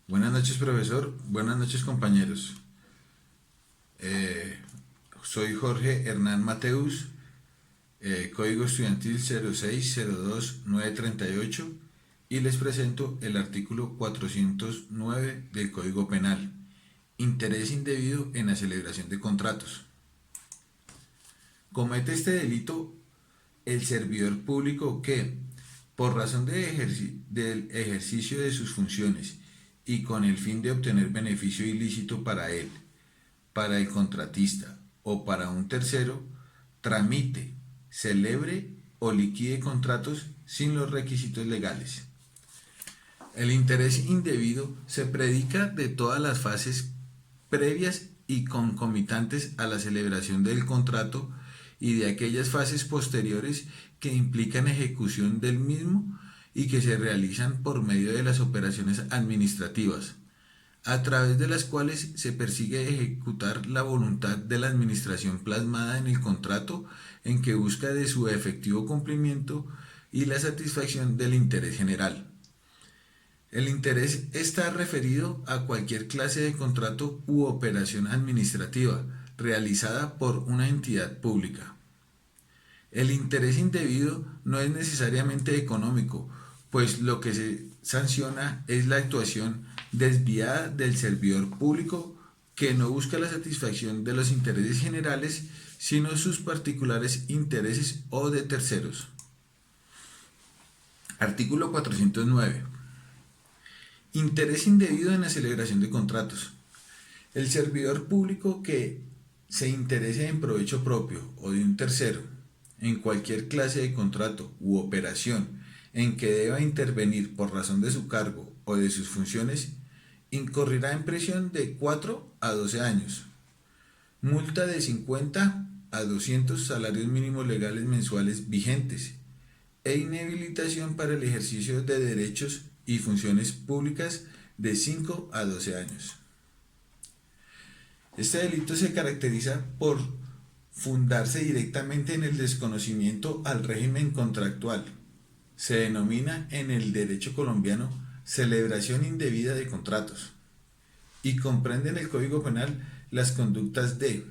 Buenas noches, profesor. Buenas noches, compañeros. Eh, Soy Jorge Hernán Mateus, código estudiantil 0602938 y les presento el artículo 409 del Código Penal, interés indebido en la celebración de contratos. Comete este delito el servidor público que, por razón del ejercicio de sus funciones y con el fin de obtener beneficio ilícito para él, para el contratista o para un tercero, tramite, celebre o liquide contratos sin los requisitos legales. El interés indebido se predica de todas las fases previas y concomitantes a la celebración del contrato y de aquellas fases posteriores que implican ejecución del mismo y que se realizan por medio de las operaciones administrativas, a través de las cuales se persigue ejecutar la voluntad de la administración plasmada en el contrato en que busca de su efectivo cumplimiento y la satisfacción del interés general. El interés está referido a cualquier clase de contrato u operación administrativa realizada por una entidad pública. El interés indebido no es necesariamente económico, pues lo que se sanciona es la actuación desviada del servidor público que no busca la satisfacción de los intereses generales, sino sus particulares intereses o de terceros. Artículo 409. Interés indebido en la celebración de contratos. El servidor público que se interese en provecho propio o de un tercero en cualquier clase de contrato u operación en que deba intervenir por razón de su cargo o de sus funciones, incorrerá en prisión de 4 a 12 años, multa de 50 a 200 salarios mínimos legales mensuales vigentes e inhabilitación para el ejercicio de derechos y funciones públicas de 5 a 12 años. Este delito se caracteriza por fundarse directamente en el desconocimiento al régimen contractual. Se denomina en el derecho colombiano celebración indebida de contratos y comprende en el Código Penal las conductas de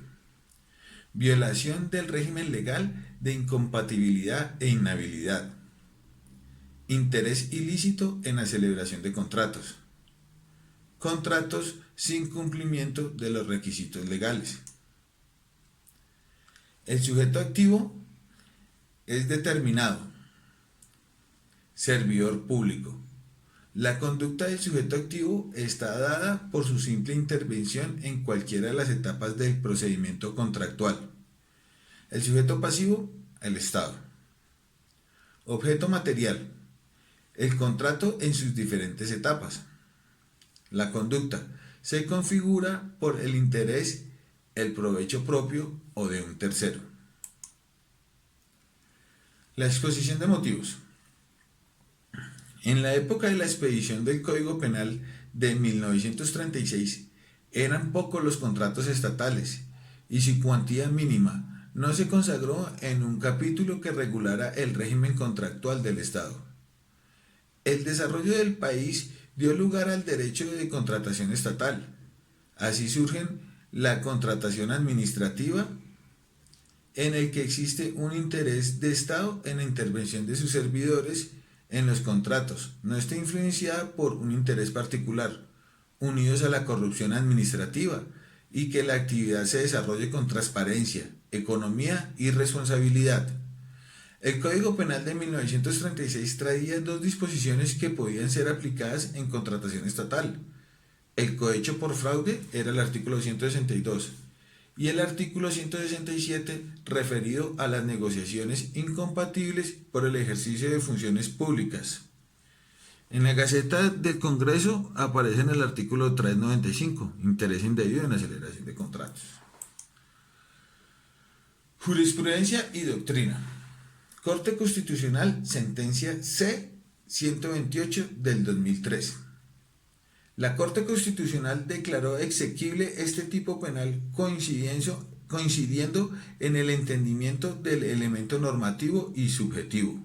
violación del régimen legal de incompatibilidad e inhabilidad, interés ilícito en la celebración de contratos, contratos sin cumplimiento de los requisitos legales. El sujeto activo es determinado, servidor público. La conducta del sujeto activo está dada por su simple intervención en cualquiera de las etapas del procedimiento contractual. El sujeto pasivo, el Estado. Objeto material, el contrato en sus diferentes etapas. La conducta se configura por el interés, el provecho propio o de un tercero. La exposición de motivos. En la época de la expedición del Código Penal de 1936, eran pocos los contratos estatales y su cuantía mínima no se consagró en un capítulo que regulara el régimen contractual del Estado. El desarrollo del país dio lugar al derecho de contratación estatal. Así surgen la contratación administrativa, en el que existe un interés de Estado en la intervención de sus servidores en los contratos, no está influenciada por un interés particular, unidos a la corrupción administrativa, y que la actividad se desarrolle con transparencia, economía y responsabilidad. El Código Penal de 1936 traía dos disposiciones que podían ser aplicadas en contratación estatal. El cohecho por fraude era el artículo 162 y el artículo 167 referido a las negociaciones incompatibles por el ejercicio de funciones públicas. En la Gaceta del Congreso aparece en el artículo 395, interés indebido en la celebración de contratos. Jurisprudencia y doctrina. Corte Constitucional, sentencia C-128 del 2003. La Corte Constitucional declaró exequible este tipo penal coincidiendo en el entendimiento del elemento normativo y subjetivo.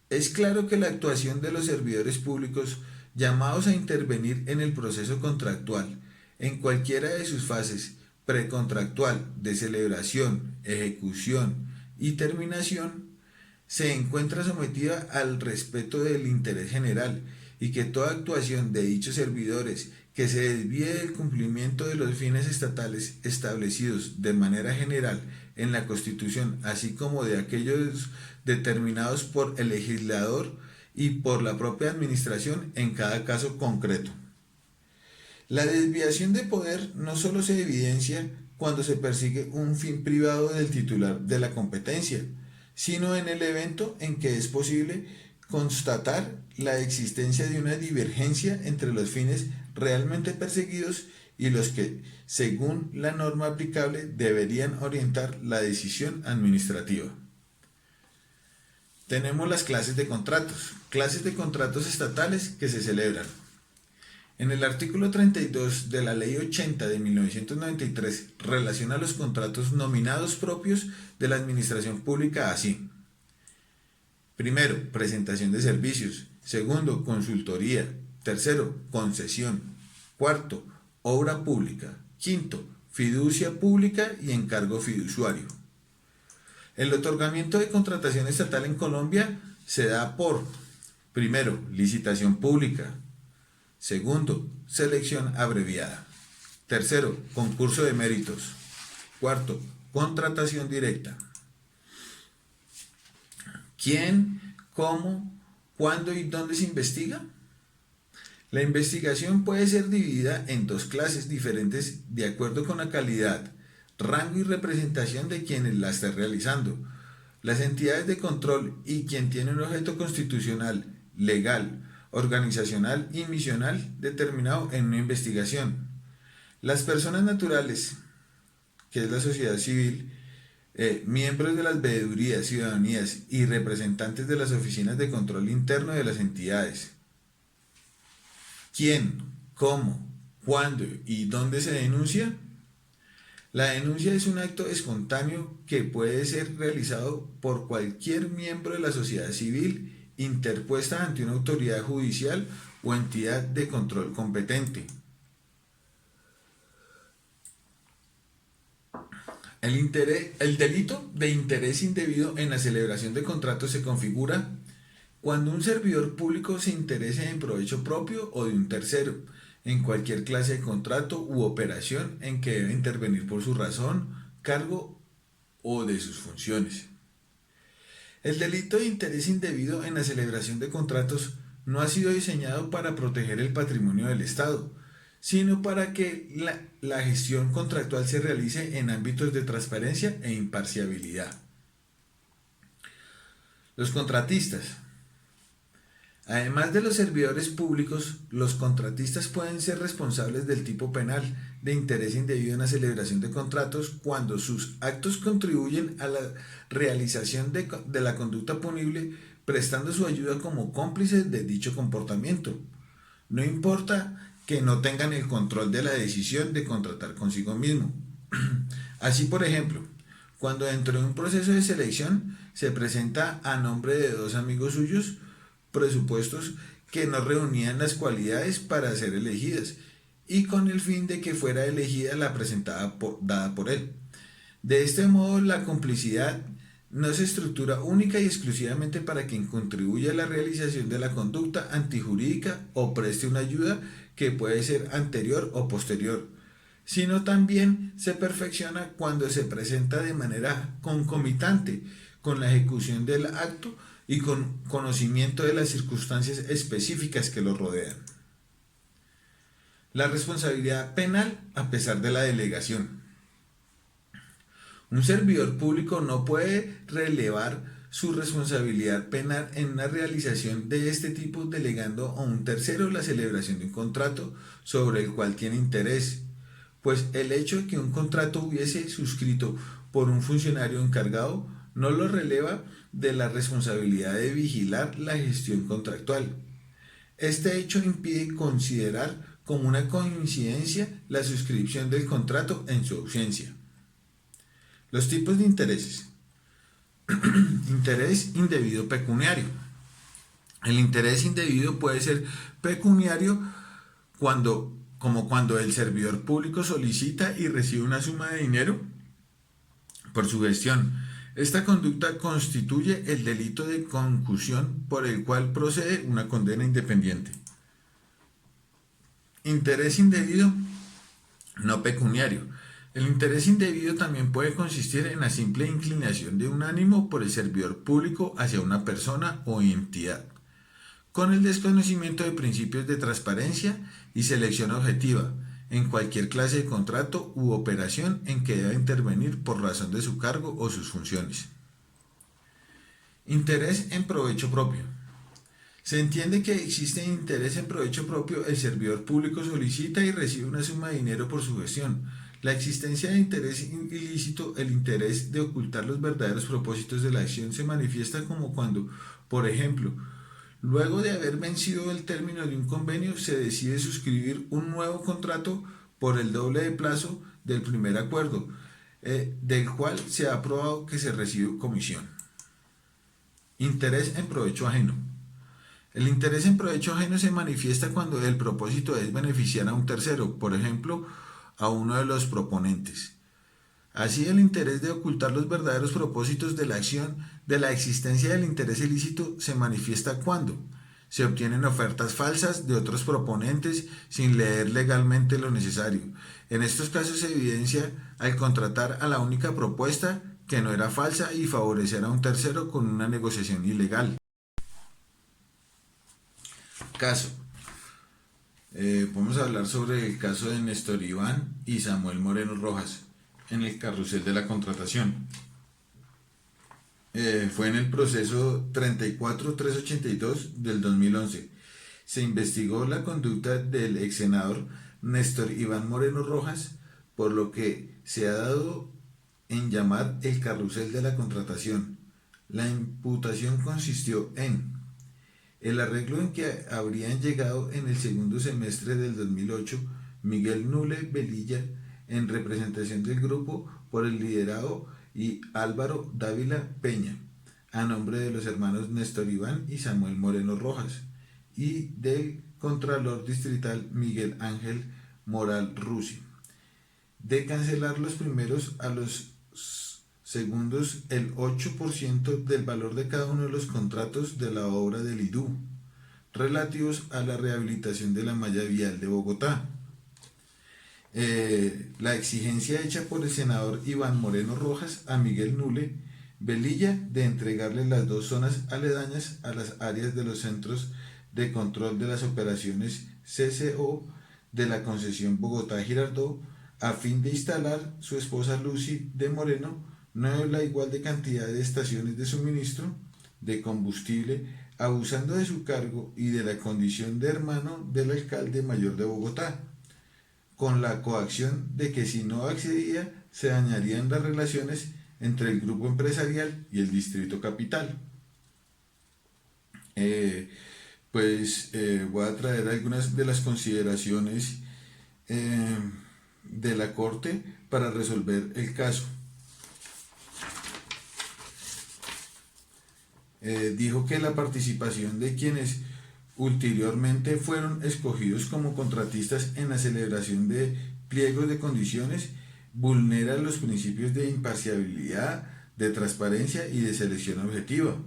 Es claro que la actuación de los servidores públicos llamados a intervenir en el proceso contractual, en cualquiera de sus fases, precontractual, de celebración, ejecución y terminación, se encuentra sometida al respeto del interés general y que toda actuación de dichos servidores que se desvíe del cumplimiento de los fines estatales establecidos de manera general en la Constitución, así como de aquellos determinados por el legislador y por la propia administración en cada caso concreto. La desviación de poder no solo se evidencia cuando se persigue un fin privado del titular de la competencia, sino en el evento en que es posible constatar la existencia de una divergencia entre los fines realmente perseguidos y los que, según la norma aplicable, deberían orientar la decisión administrativa. Tenemos las clases de contratos estatales que se celebran. En el artículo 32 de la Ley 80 de 1993 relaciona los contratos nominados propios de la administración pública así. Primero, presentación de servicios. Segundo, consultoría. Tercero, concesión. Cuarto, obra pública. Quinto, fiducia pública y encargo fiduciario. El otorgamiento de contratación estatal en Colombia se da por, primero, licitación pública. Segundo, selección abreviada. Tercero, concurso de méritos. Cuarto, contratación directa. ¿Quién, cómo, cuándo y dónde se investiga? La investigación puede ser dividida en dos clases diferentes de acuerdo con la calidad, rango y representación de quienes la estén realizando. Las entidades de control y quien tiene un objeto constitucional, legal, organizacional y misional determinado en una investigación. Las personas naturales, que es la sociedad civil, miembros de las veedurías, ciudadanías y representantes de las oficinas de control interno de las entidades. ¿Quién, cómo, cuándo y dónde se denuncia? La denuncia es un acto espontáneo que puede ser realizado por cualquier miembro de la sociedad civil interpuesta ante una autoridad judicial o entidad de control competente. El delito de interés indebido en la celebración de contratos se configura cuando un servidor público se interese en provecho propio o de un tercero, en cualquier clase de contrato u operación en que debe intervenir por su razón, cargo o de sus funciones. El delito de interés indebido en la celebración de contratos no ha sido diseñado para proteger el patrimonio del Estado, sino para que la gestión contractual se realice en ámbitos de transparencia e imparcialidad. Los contratistas. Además de los servidores públicos, los contratistas pueden ser responsables del tipo penal de interés indebido en la celebración de contratos cuando sus actos contribuyen a la realización de la conducta punible, prestando su ayuda como cómplices de dicho comportamiento. No importa que no tengan el control de la decisión de contratar consigo mismo. Así, por ejemplo, cuando dentro de un proceso de selección se presenta a nombre de dos amigos suyos presupuestos que no reunían las cualidades para ser elegidas y con el fin de que fuera elegida la dada por él. De este modo, la complicidad no se estructura única y exclusivamente para quien contribuya a la realización de la conducta antijurídica o preste una ayuda que puede ser anterior o posterior, sino también se perfecciona cuando se presenta de manera concomitante con la ejecución del acto y con conocimiento de las circunstancias específicas que lo rodean. La responsabilidad penal a pesar de la delegación. Un servidor público no puede relevar su responsabilidad penal en una realización de este tipo delegando a un tercero la celebración de un contrato sobre el cual tiene interés, pues el hecho de que un contrato hubiese suscrito por un funcionario encargado no lo releva de la responsabilidad de vigilar la gestión contractual. Este hecho impide considerar como una coincidencia la suscripción del contrato en su ausencia. Los tipos de intereses. Interés indebido pecuniario. El interés indebido puede ser pecuniario como cuando el servidor público solicita y recibe una suma de dinero por su gestión. Esta conducta constituye el delito de concusión por el cual procede una condena independiente. Interés indebido no pecuniario. El interés indebido también puede consistir en la simple inclinación de un ánimo por el servidor público hacia una persona o entidad, con el desconocimiento de principios de transparencia y selección objetiva en cualquier clase de contrato u operación en que deba intervenir por razón de su cargo o sus funciones. Interés en provecho propio. Se entiende que existe interés en provecho propio, el servidor público solicita y recibe una suma de dinero por su gestión. La existencia de interés ilícito, el interés de ocultar los verdaderos propósitos de la acción, se manifiesta como cuando, por ejemplo, luego de haber vencido el término de un convenio, se decide suscribir un nuevo contrato por el doble de plazo del primer acuerdo, del cual se ha aprobado que se recibe comisión. Interés en provecho ajeno. El interés en provecho ajeno se manifiesta cuando el propósito es beneficiar a un tercero, por ejemplo, a uno de los proponentes. Así, el interés de ocultar los verdaderos propósitos de la acción, de la existencia del interés ilícito, se manifiesta cuando se obtienen ofertas falsas de otros proponentes sin leer legalmente lo necesario. En estos casos se evidencia al contratar a la única propuesta que no era falsa y favorecer a un tercero con una negociación ilegal. Caso. Podemos hablar sobre el caso de Néstor Iván y Samuel Moreno Rojas en el carrusel de la contratación. Fue en el proceso 34382 del 2011. Se investigó la conducta del ex senador Néstor Iván Moreno Rojas, por lo que se ha dado en llamar el carrusel de la contratación. La imputación consistió en el arreglo en que habrían llegado en el segundo semestre del 2008 Miguel Nule Velilla en representación del grupo por el liderado y Álvaro Dávila Peña, a nombre de los hermanos Néstor Iván y Samuel Moreno Rojas, y del Contralor Distrital Miguel Ángel Moral Rusi, de cancelar los primeros a los segundos el 8% del valor de cada uno de los contratos de la obra del IDU, relativos a la rehabilitación de la malla vial de Bogotá. La exigencia hecha por el senador Iván Moreno Rojas a Miguel Nule Velilla de entregarle las dos zonas aledañas a las áreas de los centros de control de las operaciones CCO de la concesión Bogotá-Girardot a fin de instalar su esposa Lucy de Moreno no la igual de cantidad de estaciones de suministro de combustible, abusando de su cargo y de la condición de hermano del alcalde mayor de Bogotá, con la coacción de que si no accedía se dañarían las relaciones entre el grupo empresarial y el Distrito Capital. Voy a traer algunas de las consideraciones de la Corte para resolver el caso. Dijo que la participación de quienes ulteriormente fueron escogidos como contratistas en la celebración de pliegos de condiciones vulnera los principios de imparcialidad, de transparencia y de selección objetiva,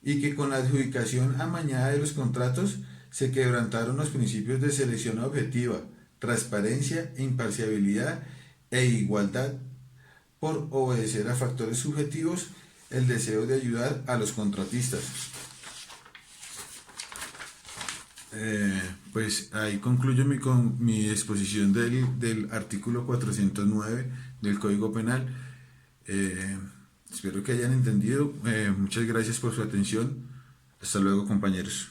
y que con la adjudicación amañada de los contratos se quebrantaron los principios de selección objetiva, transparencia, imparcialidad e igualdad por obedecer a factores subjetivos el deseo de ayudar a los contratistas. Ahí concluyo mi exposición del artículo 409 del Código Penal. Espero que hayan entendido. Muchas gracias por su atención. Hasta luego, compañeros.